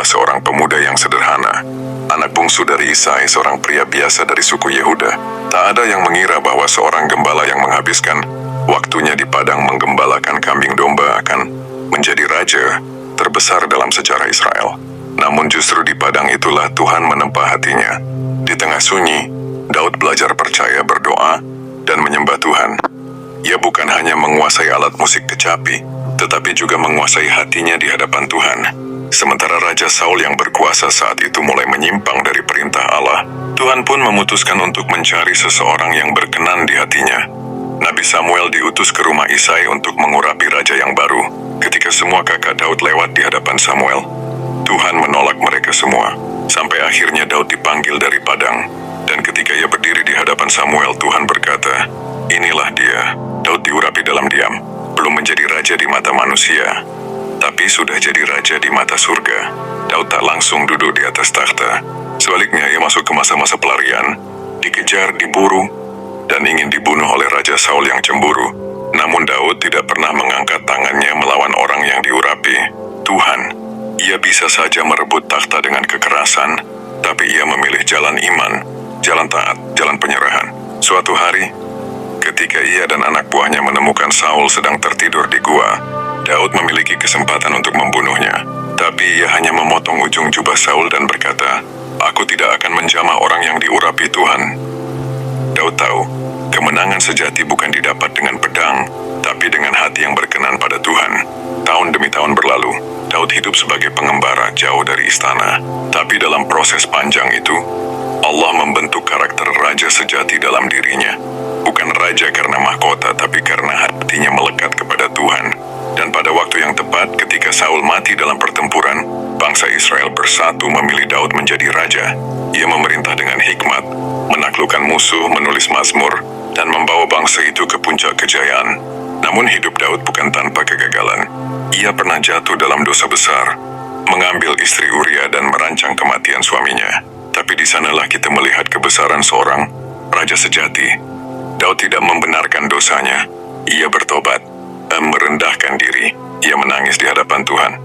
seorang pemuda yang sederhana, anak bungsu dari Isai, seorang pria biasa dari suku Yehuda. Tak ada yang mengira bahwa seorang gembala yang menghabiskan waktunya di padang menggembalakan kambing domba akan menjadi raja terbesar dalam sejarah Israel. Namun justru di padang itulah Tuhan menempa hatinya. Di tengah sunyi, Daud belajar percaya, berdoa, dan menyembah Tuhan. Ia bukan hanya menguasai alat musik kecapi, tetapi juga menguasai hatinya di hadapan Tuhan. Sementara Raja Saul yang berkuasa saat itu mulai menyimpang dari perintah Allah, Tuhan pun memutuskan untuk mencari seseorang yang berkenan di hatinya. Nabi Samuel diutus ke rumah Isai untuk mengurapi raja yang baru. Ketika semua kakak Daud lewat di hadapan Samuel, Tuhan menolak mereka semua. Sampai akhirnya Daud dipanggil dari padang. Dan ketika ia berdiri di hadapan Samuel, Tuhan berkata, "Inilah dia." Daud diurapi dalam diam. Belum menjadi raja di mata manusia, tapi sudah jadi raja di mata surga. Daud tak langsung duduk di atas takhta. Sebaliknya, ia masuk ke masa-masa pelarian, dikejar, diburu, dan ingin dibunuh oleh Raja Saul yang cemburu. Namun Daud tidak pernah mengangkat tangannya melawan orang yang diurapi, Tuhan. Ia bisa saja merebut takhta dengan kekerasan, tapi ia memilih jalan iman, jalan taat, jalan penyerahan. Suatu hari, ketika ia dan anak buahnya menemukan Saul sedang tertidur di gua, Daud memiliki kesempatan untuk membunuhnya. Tapi ia hanya memotong ujung jubah Saul dan berkata, "Aku tidak akan menjamah orang yang diurapi Tuhan." Daud tahu, kemenangan sejati bukan didapat dengan pedang, tapi dengan hati yang berkenan pada Tuhan. Tahun demi tahun berlalu, Daud hidup sebagai pengembara jauh dari istana. Tapi dalam proses panjang itu, Allah membentuk karakter raja sejati dalam dirinya. Bukan raja karena mahkota, tapi karena hatinya melekat kepada Tuhan. Dan pada waktu yang tepat, ketika Saul mati dalam pertempuran, bangsa Israel bersatu memilih Daud menjadi raja. Ia memerintah dengan hikmat, menaklukkan musuh, menulis mazmur, dan membawa bangsa itu ke puncak kejayaan. Namun hidup Daud bukan tanpa kegagalan. Ia pernah jatuh dalam dosa besar, mengambil istri Uria dan merancang kematian suaminya. Tapi di sanalah kita melihat kebesaran seorang raja sejati. Daud tidak membenarkan dosanya. Ia bertobat, merendahkan diri. Ia menangis di hadapan Tuhan.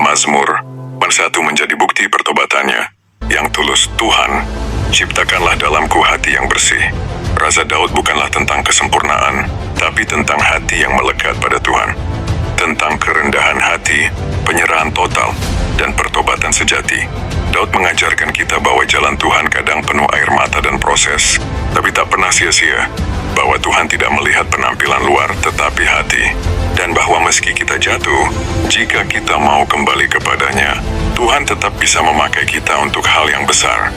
Mazmur 1 menjadi bukti pertobatannya yang tulus. Tuhan, ciptakanlah dalamku hati yang bersih. Rasa Daud bukanlah tentang kesempurnaan, tapi tentang hati yang melekat pada Tuhan. Tentang kerendahan hati, penyerahan total, dan pertobatan sejati. Daud mengajarkan kita bahwa jalan Tuhan kadang penuh air mata dan proses, tapi tak pernah sia-sia. Bahwa Tuhan tidak melihat penampilan luar, tetapi hati. Dan bahwa meski kita jatuh, jika kita mau kembali kepadanya, Tuhan tetap bisa memakai kita untuk hal yang besar.